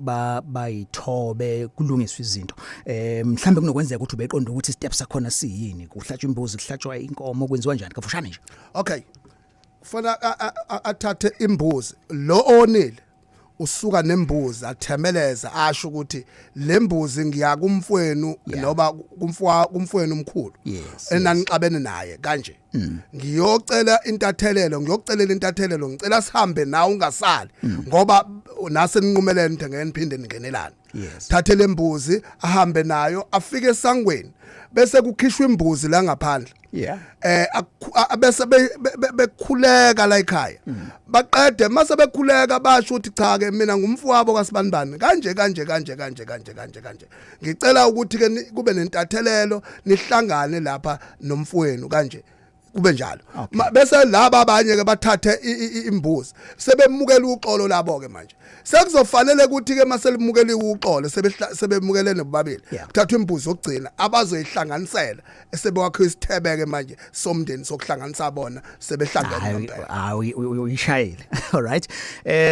bayithobe kulungiswa izinto. Mhlambe kunokwenzeka ukuthi ubeqonda ukuthi steps sakhona siyini, kuhlatshwa imbuzi, kuhlatshwa inkomo, kwenziwa kanjani kafushane nje. Okay. Kufana athathe imbuzi lo onile usuka nembuzi athemeleza asho ukuthi lembuzi ngiyakumfwenu noba kumfwenu omkhulu enaniqabene naye kanje ngiyocela intathelelo ngicela sihambe nawe ungasali ngoba nase ninqumelene ngene phinde ningenelana thathe lembuzi ahambe nayo afike esangweni bese kukhishwa imbuzi la ngaphandle bese bekhuleka la ekhaya baqede mase bekhuleka basho ukuthi cha ke mina ngumfowabo kaSibanibani kanje ngicela ukuthi ke kube nentathelelo nihlangane lapha nomfowenu kanje kube njalo bese laba abanye ke bathathe imbuzi sebemukela uxolo labo ke manje sekuzofanele ukuthi ke maselimukela uxolo sebemukelene bobabili kuthathwa imbuzi okugcina abazoyihlanganisela esebewakho isithebeke manje somndeni sokuhlanganisa bona sebehlangene ngempela uyishayile. All right,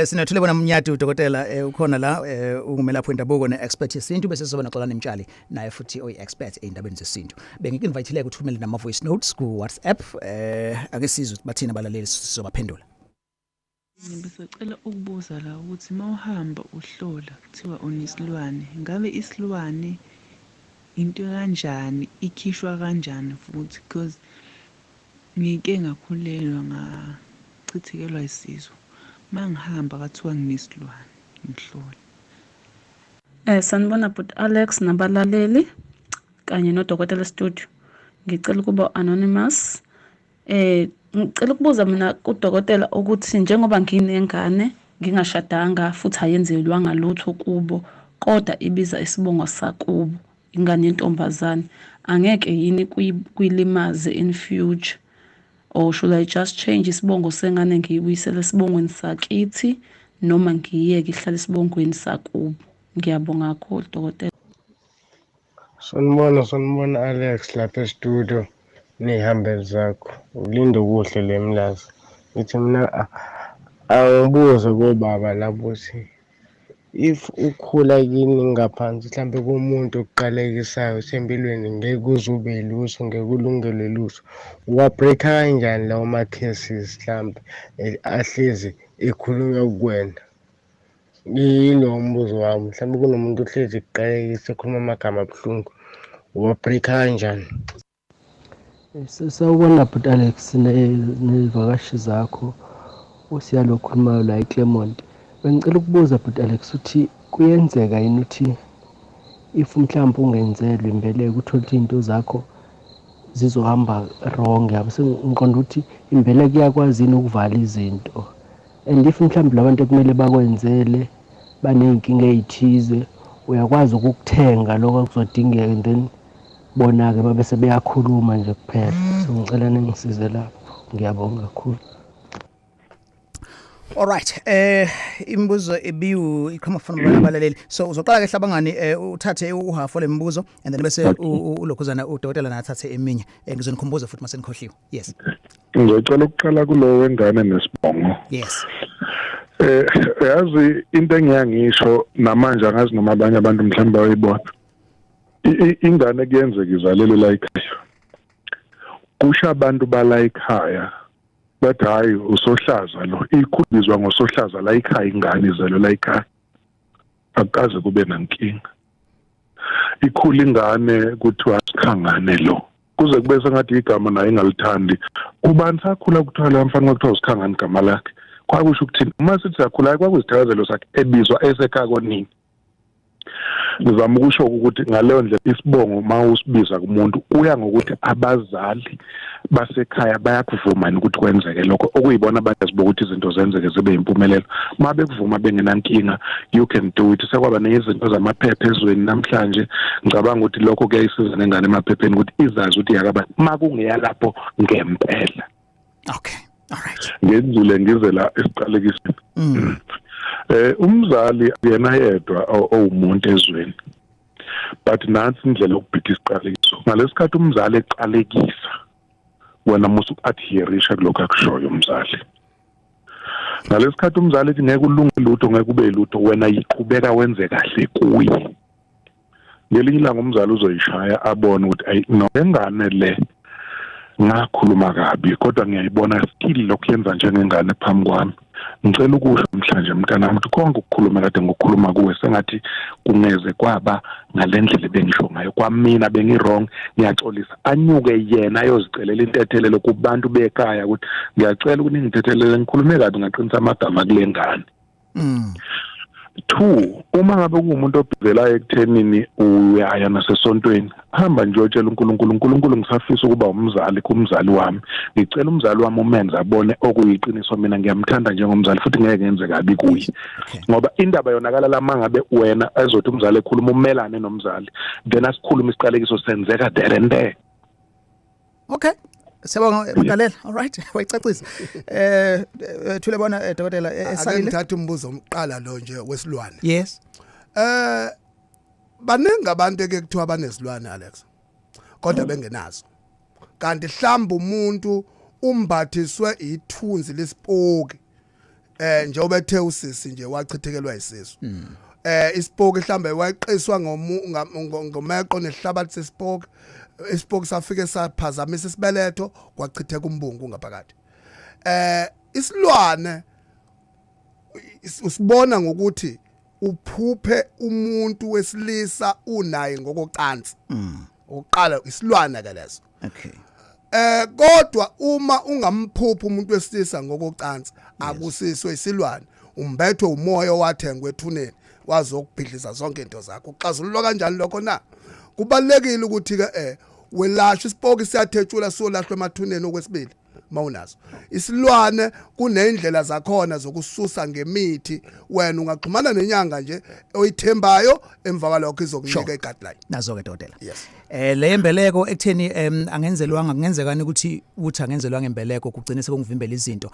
sinathule bona Mnyadi udokotela ukhona la ungumelaphi wendabuko ne-expert yesintu bese sizobona Xolani Mtshali naye futhi oyi-expert ey'ndabeni zesintu. Bengikuinvitile ukuthi uthumele nama voice notes ku WhatsApp ake sizwe ukuthi bathina abalaleli sizobaphendula. Ngibesacela ukubuza la ukuthi mawuhamba uhlola kuthiwa unesilwane ngabe isilwane into kanjani ikhishwa kanjani futhi because ngike ngakhulelwa ngachithikelwa isizwe mangihamba kathiwa nginesilwane ngihlola. Sanibona but Alex nabalaleli kanye nodokotela studio ngicela kuba anonymous ngicela ukubuza mina kudokotela ukuthi njengoba nginengane ngingashadanga futhi ayenzelwanga lutho kubo kodwa ibiza isibongo sakubo ingane yentombazane angeke yini kuyilimaze in future or should I just change isibongo sengane ngiyibuyisele isibongweni sakithi noma ngiyeke ihlale isibongweni sakubo? Ngiyabonga kakhulu dokotela. Sanibona Alex lapha e-studio nehambeli zakho ulinde kuhle lemlazi ngithi mina awubuze kobaba lapho si if ukhula kini ngaphansi mhlambe kumuntu oqalekisayo sempilweni ngeke uzube iluso ngeke ulungele iluso uwabreaka kanjani lawo ma cases mhlambe ahlezi ekhulunywa kuwena yilo mbuzo wami mhlambe kunomuntu ohlezi eqalekisa ekhuluma amagama abuhlungu uwabreaka kanjani? Sawubona but Alex nezivakashi zakho usiyalokhulumayo la eClermont. Bengicela ukubuza but Alex uthi kuyenzeka yini uthi if mhlawumbe ungenzelwe imbeleko uthola into zakho zizohamba wrong yabo sengiqonda ukuthi imbeleko iyakwazi ukuvala izinto and if mhlawumbe labantu ekumele bakwenzele baneyinkinga ezithize uyakwazi ukukuthenga lokho kuzodingeka and then bona ke babe sebeyakhuluma nje kuphela. So ngicela ningisize lapho ngiyabonga kakhulu. All right, imibuzo ebiwu iqhamuka funa abalaleli so uzoqala ke hlabangani uthathe uhafo lembuzo and then bese ulokhuzana udokotela nathathe eminye ngizonikhumbuza futhi mase nikhohliwe. Yes, ngicela ukuqala kulo wengane nesibongo. Yes, yazi into engiyangisho namanje angazi noma abanye abantu mhlawumbe bayibona ingane kuyenzeka izalelwe la ekhaya kusha abantu bala ekhaya bathi hayi usohlaza lo ikhulizwa ngosohlaza la ekhaya ingane izalelwe la ekhaya akaze kube nankinga ikhula ingane kuthiwa sikhangane lo kuze kube sengathi igama naye engalithandi ubani sakhula kuthiwa mfana kuthiwa usikhangane igama lakhe kwakusho ukuthini uma sithi siyakhula kwakuzithakazelo sakhe ebizwa esekhaya konini ngizama ukusho ukuthi ngaleyo ndlela isibongo mawusibiza kumuntu uya ngokuthi abazali basekhaya bayakuvuma ukuthi kwenzeke lokho okuyibona bayazibo ukuthi izinto zenzeke zibe impumelelo mabe kuvuma bengenankinga you can do it sekwaba nezinto zamaphepha ezweni namhlanje ngicabanga ukuthi lokho kuyayisiza nengane emaphepheni ukuthi izazi ukuthi yakaba makungeya lapho ngempela. Okay, all right, ngenzule ngize la esiqalekisini umzali yena yedwa owumuntu ezweni but nansi indlela okubhika isiqalekiso ngalesikhathi umzali eqalekisa wena musu adherisha kulokho akushoyo umzali ngalesikhathi umzali ethi ngeke ulunge lutho ngeke kube lutho wena yiqhubeka wenze kahle kuye ngelinye ilanga umzali uzoyishaya abone ukuthi ayi nobengane le ngakhuluma kabi kodwa ngiyayibona skill lokuyenza njengengane phambi kwami ngicela ukusho namhlanje mntana ukuthi konke ukukhuluma kade ngokukhuluma kuwe sengathi kungeze kwaba ngalendlela bengisho ngayo kwamina bengirong ngiyaxolisa anyuke yena ayozicelela intethelelo kubantu bekhaya ukuthi ngiyacela ukuthi ngithethelele ngikhulume kabi ngaqinisa amagama kulengane. 2 uma ngabe kuumuntu obhizelayo ekuthenini uyaya nasesontweni hamba nje utshela uNkulunkulu ngisafisa ukuba umzali kumzali wami ngicela umzali wami umenza abone okuyiqiniso mina ngiyamthanda njengomzali futhi ngeke ngenze kabi kuye ngoba indaba yonakala la mangabe wena ezothi umzali ekhuluma umelane nomzali then asikhuluma isiqalekiso senzeka there and there. Okay, siyabonga Magalela. All right, wayicacisa thule bona dokotela esayile ngithatha umbuzo omqala lo nje wesilwane. Yes, baningi abantu eke kuthiwa banesilwane Alex kodwa bengenazo kanti mhlamba umuntu umbathiswe ithunzi lesipoki nje obethe usisi nje wachithekelwa isisu isipoki mhlambe wayiqiswa ngomeqo nehlabathi sesipoki isipoki safike saphazamisa isibeletho kwachitheka umbungu ngaphakathi. Isilwane usibona ngokuthi uphuphe umuntu wesilisa unaye ngokocansi. Oqala isilwane ke leso. Okay. Kodwa uma ungamphupha umuntu wesilisa ngokocansi akusiswe isilwane umbethwe umoya wathengwe ethuneni wazokubhidliza zonke into zakho. Uxazululwa kanjani lokho na? Kubalekile ukuthi ke welasha isipoki siyathethula solahlwe emathuneni okwesibili mawunazo. Isilwane kunendlela zakhona zokususa ngemithi wena ungaxhumana nenyanga nje oyithembayo emva kwalokho izokunika i-guideline. Nazo ke dokotela. Yes. Le mbeleko ekutheni angenzelwanga kungenzekani ukuthi angenzelwanga imbeleko kugcine sekungivimbela izinto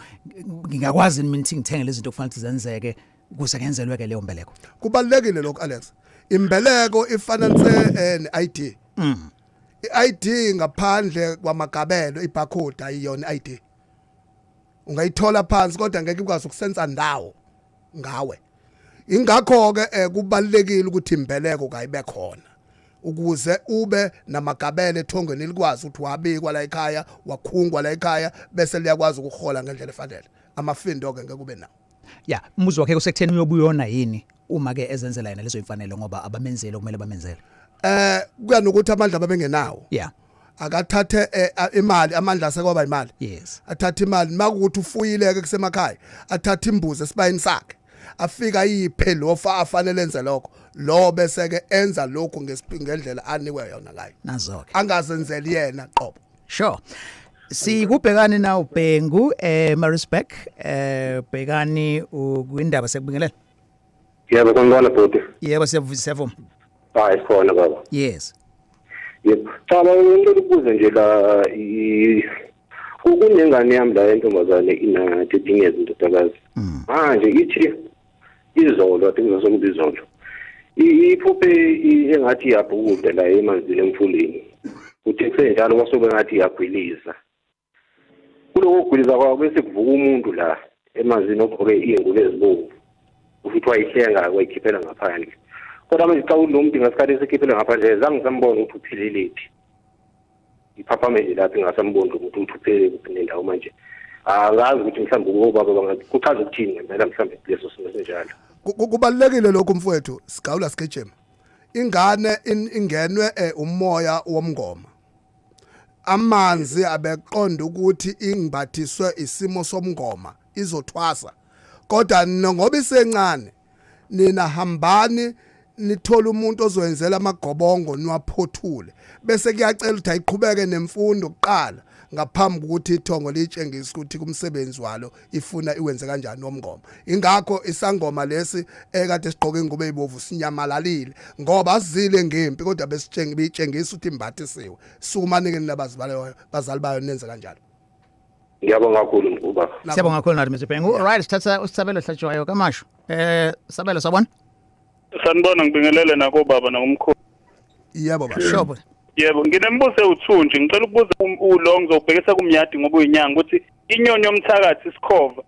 ngingakwazi mina ukuthi ngithenge lezi zinto kufanele zenzeke kuze kenzelwe ke leyo mbeleko. Kubalekile lokho Alex. Imbeleko ifananise ne-ID. I-ID ngaphandle kwamagabelo ibarcode ayiyona i-ID. Ungayithola phansi kodwa ngeke ukwazi ukusensa ndawo ngawe. Ingakho ke kubalekile ukuthi imbeleko kayibe khona ukuze ube namagabelo ethongweni likwazi ukuthi wabikwa la ekhaya wakhungwa la ekhaya bese liyakwazi ukuhola ngendlela efanele. Amafindo ke ngeke kube nawo. Yeah, umuzi wakhe usekutheni uyobuyona yini uma ke ezenzela yena lezo imfanelo ngoba abamenzele kumele bamenzele. Kuya nokuthi amandla babengenawo. Yeah. Akathathe imali amandla asekwaba imali. Yes. Athathe imali makuthi ufuyile ke kusemakhaya athathe imbuzi esibayini sakhe afika yiphe lofa afanele enze lokho lo bese ke enza lokho ngendlela anikwe yona ngayo. Nazo ke angazenzeli yena qobo. Sure. Sikubhekani na uBhengu Marisbeck bhekani kwindaba sekubingelela. Yebo ngibona bhuti. Yebo siyavuma. Hayi khona baba. Yes. Yebo. Cha ngicela ukubuza nje la kunengane yami la entombazane ina 13 years ndodakazi. Manje ithi izolo athi ngizokuba izolo. Iphuphe engathi iyabhukuda la emanzini emfuleni. Uthe kusenjalo kwasobe ngathi iyagwiliza. Kuloko kugwiliza kwawo bese kuvuka umuntu la emanzini ogqoke ingubo ezibomvu. Ufuthi wayihlenga wayikhiphela ngaphandle. kodwa manje xa unomuntu ngasikhathi esikhiphele ngaphandle zange sambona ukuthi uphilelethi iphapha nje lapha ngasambona ukuthi uphile kuphinda manje angazi ukuthi mhlawumbe ubaba bangakuchaza ukuthini ngempela mhlawumbe leso simo senjalo. Kubalekile lokho mfowethu sigawula sketchem ingane ingenwe umoya womngoma amanzi abeqonda ukuthi ingibathiswe isimo somngoma izothwasa kodwa ngoba isencane nina hambani nithola umuntu ozoyenzela amagobongo niwaphothule bese kuyacela ukuthi ayiqhubeke nemfundo kuqala ngaphambi kokuthi ithongo litshengisa ukuthi kumsebenzi walo ifuna iwenze kanjani nomngoma ingakho isangoma lesi ekade sigqoke ingubo ezibovu sinyamalalile ngoba azile ngempi kodwa besitshengisa ukuthi imbathisiwe sukumanike nabazali bayo nenze kanjalo. Ngiyabonga kakhulu mkuba. Siyabonga kakhulu nathi Mr. Pengu. Alright, sithatha usabelo hlatshwayo kamasho. Sabelo sabona? Sanibona ngibingelele nako baba nakumkhulu. Yebo baba. Shobo. Yebo, nginembuzo ewuthunji ngicela ukubuza ulo ngizobhekisa kumnyadi ngoba uyinyanga ukuthi inyonyo yomthakathi isikhova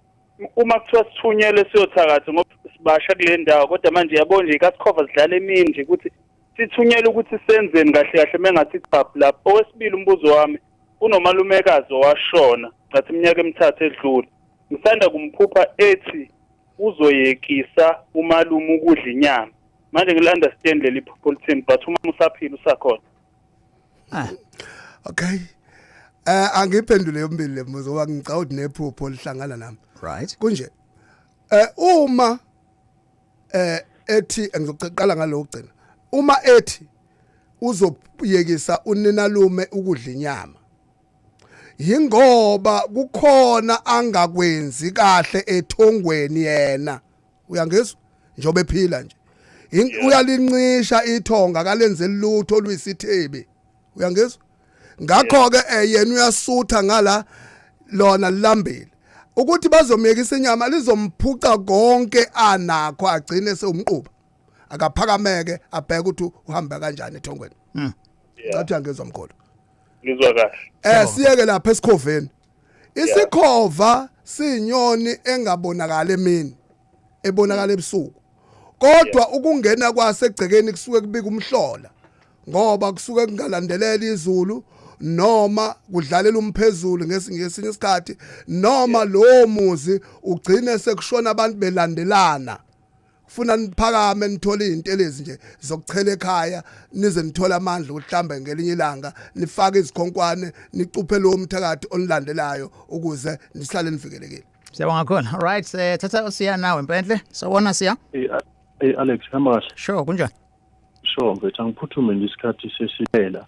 uma kuthiwa sithunyele siyothakatha ngoba sibasha kule ndawo kodwa manje yabo nje ikasikhova sidlala emini nje ukuthi sithunyele ukuthi senzeni kahle kahle mengathi ichaphu lapho. Owesibili umbuzo wami unomalumekazi washona ngathi iminyaka emithathu edlule ngisanda kumphupha ethi uzoyekisa umalume ukudla inyama manje ngil-understand leli phupho lithini but uma usaphila usakhona. Okay. Angiphendule yombili lembuzo wangicawuthi nephupho lihlangana nami. Right. Kunje. Uma ethi ngizoqala ngalo ugcina. Uma ethi uzoyekisa uninalume ukudla inyama. Yingoba kukhona angakwenzi kahle ethongweni yena. Uyangizwa? Njobe ephila nje. Uyalincisha ithonga kalenze lutho oluyisithebe. Uyangizwa? Ngakho ke yena uyasutha ngala lona lambile. Ukuthi bazomyekisa inyama lizomphuca konke anakho agcine sewumquba. Akaphakameke abheke ukuthi uhamba kanjani ethongweni. Ngathi angezwa mkhulu. Ngizwa kahle. Siyeke lapha esikhoveni. Isikhova sinyoni engabonakala emini, ebonakala ebusuku. Kodwa ukungena kwase egcekeni kusuke kubika umhlola. Ngoba kusuke kungalandelela izulu noma kudlalela umphezulu ngesinye isikhathi noma lo muzi ugcine sekushona abantu belandelana kufuna niphakame nithole izintelezi nje zokuchela ekhaya nize nithola amandla ukuhlambe ngelinye ilanga nifake izikhonkwane nicuphe lo mthakathi onilandelayo ukuze nihlale nivikelekile. Siyabonga kakhulu. Alright, thatha usiya nawe mpenhle. Sawona siya? Alex Hamash. Sure, kunjani? Sure, mfethu angiphuthume nje isikhathi sesiphela.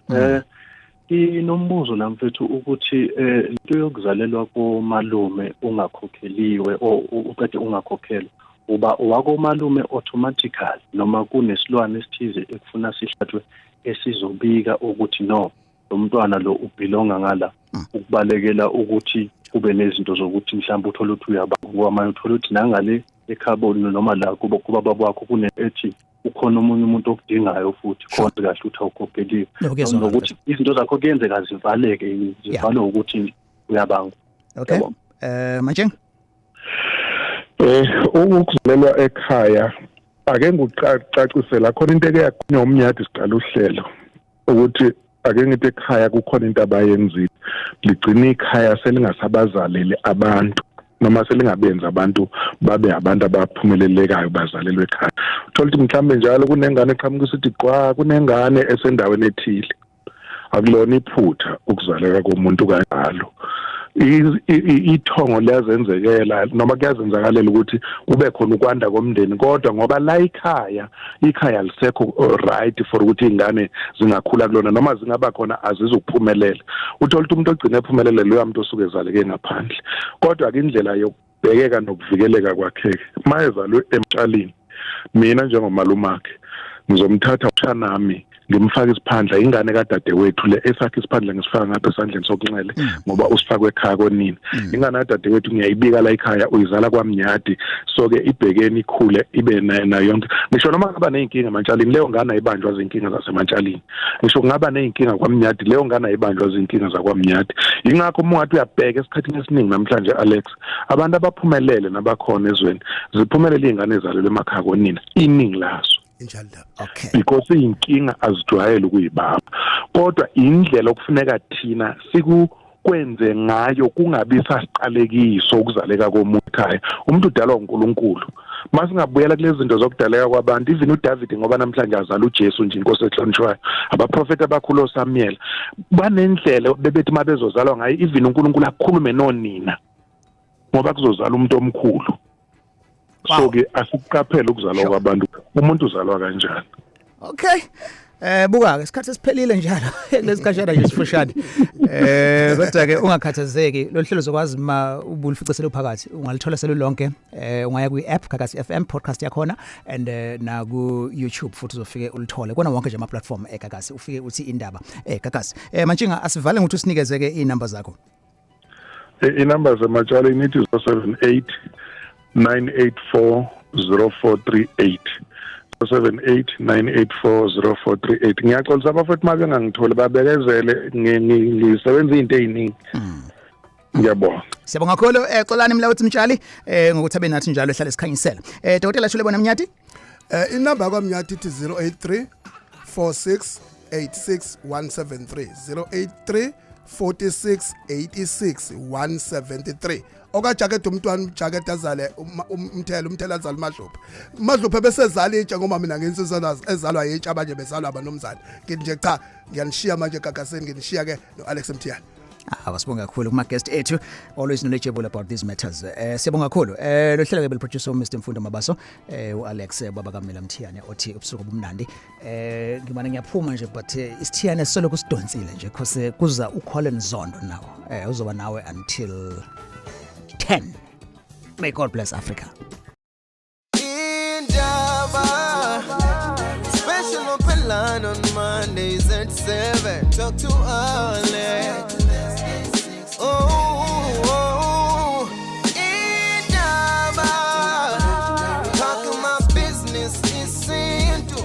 Inombuzo la mfethu ukuthi into yokuzalelwa komalume ungakhokheliwe uqede ungakhokhelwa uba wako malume automatically noma kunesilwane esithize ekufuna sihlathwe esizobika ukuthi no lo mntwana lo ubelonga ngala ukubalekela ukuthi kube nezinto zokuthi mhlawumbe uthola ukuthi uyabakwa uthola ukuthi nangale ekhaboni noma la kuba babakho kune ethi ukhona omunye umuntu okudingayo futhi khona kahle ukuthi awukhokheliwe nokuthi izinto zakho kuyenzeka zivaleke zivalwe ukuthi uyabanga. Okay. Manje ukuzalelwa ekhaya ake ngikucacisela khona into eke yakhona umnyadi siqala uhlelo ukuthi ake ngithi ekhaya kukhona into abayenzile ligcina ikhaya selingasabazaleli abantu noma selingabenza abantu babe abantu abaphumelelekayo bazalelwe ekhaya. Uthola ukuthi mhlambe njalo kunengane eqhamuka isithi kwa kunengane esendaweni ethile akulona iphutha ukuzaleka komuntu kanjalo. Ithongo liyazenzekela noma kuyazenzakalela ukuthi kube khona ukwanda komndeni kodwa ngoba la ikhaya lisekho right for ukuthi ingane zingakhula kulona noma zingaba khona azizukuphumelela. Uthola ukuthi umuntu ogcina ephumelele loya muntu osuke ezaleke ngaphandle kodwa ke indlela yokubhekeka nokuvikeleka kwakhe mayezalwe emtshalini mina njengomalumakhe ngizomthatha ushanami ngimfaka isiphandla ingane kadadewethu le esakhe isiphandla ngisifaka ngapha esandleni sokunxele ngoba usifakwe ekhaya konini. Ingane kadadewethu ngiyayibika la ekhaya uyizala kwaMnyadi so ke ibhekeni ikhule ibe nayo yonke. Ngisho noma ngaba nezinkinga eMantshalini leyo ngane ayibanjwa izinkinga zaseMantshalini. Ngisho ngaba nezinkinga kwaMnyadi leyo ngane ayibanjwa izinkinga zakwaMnyadi. Ingakho umungathi uyabheka esikhathini esiningi namhlanje Alex abantu abaphumelele nabakhona ezweni ziphumelele izingane ezalelwe emakhaya konina iningi lazo injalo ndaba. Okay. Because inkinga azijwayele ukuyibamba. Kodwa indlela okufuneka thina sikwenze ngayo kungabi sasiqalekiso ukuzaleka komuntu ekhaya. Umuntu udalwa uNkulunkulu. Masingabuyela kulezi zinto zokudaleka kwabantu, even uDavid ngoba namhlanje azala uJesu nje inkosi ehlonishwayo. Abaprofeti abakhulu oSamuel banendlela bebethi mabezozalwa ngayo, even uNkulunkulu akhulume nonina. Ngoba kuzozala umuntu omkhulu. So ke asikuqaphela ukuzalwa kwabantu. Umuntu uzalwa kanjani? Okay. Buka ke isikhathi sesiphelile njalo lesikashana nje sifushane. Kodwa ke ungakhathazeki, lo hlelo zokwazi ma ubulficeselo phakathi ungalithola selo lonke. Ungaya kwi-app Gagasi FM podcast yakhona and na ku YouTube futhi uzofike ulithole. Kona wonke nje ama platform eGagasi ufike uthi indaba Gagasi. Mantshinga asivale ngokuthi usinikeze ke inamba zakho. Inamba zaMtshali nithi 078 984 0438. 078-984-0438. Ngiyaxolisa abafowethu mabe ngangithole babekezele ngisebenza izinto eziningi. Ngiyabonga. Siyabonga kakhulu Xolani Mtshali ngokuthi abe nathi njalo ehlala esikhanyisela. Dokotela Shule bona Mnyadi? Inamba yakwa Mnyadi ithi 083 46 86 173 083 46 86 173. Okajacket umntwana jacket azale umthela azale Madluphe besezala itsha ngoba mina ngensizana ezalwa yitsha abanye bezalwa abanomzana. Ngithi nje cha ngiyanishiya manje Gagaseni nginishiya ke noAlex Mthiyane. Sibonga kakhulu kuma guest ethu, always knowledgeable about these matters. Siyabonga kakhulu. Lo hlelo ke producer Mr Mfundo Mabaso, uAlex baba kaMela Mthiyane othi ubusuku obumnandi. Ngimana ngiyaphuma nje but isithiyane solo kusidonsile nje because kuza uColin Zondo nawo. Uzoba nawe until 10. May God bless Africa. Indaba, special open line on Mondays at 7. Talk to Alex. Oh, Indaba, talking my business isintu.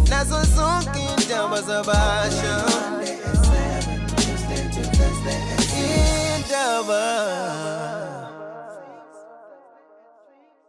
Nazo zonke indaba zabasha. Indaba.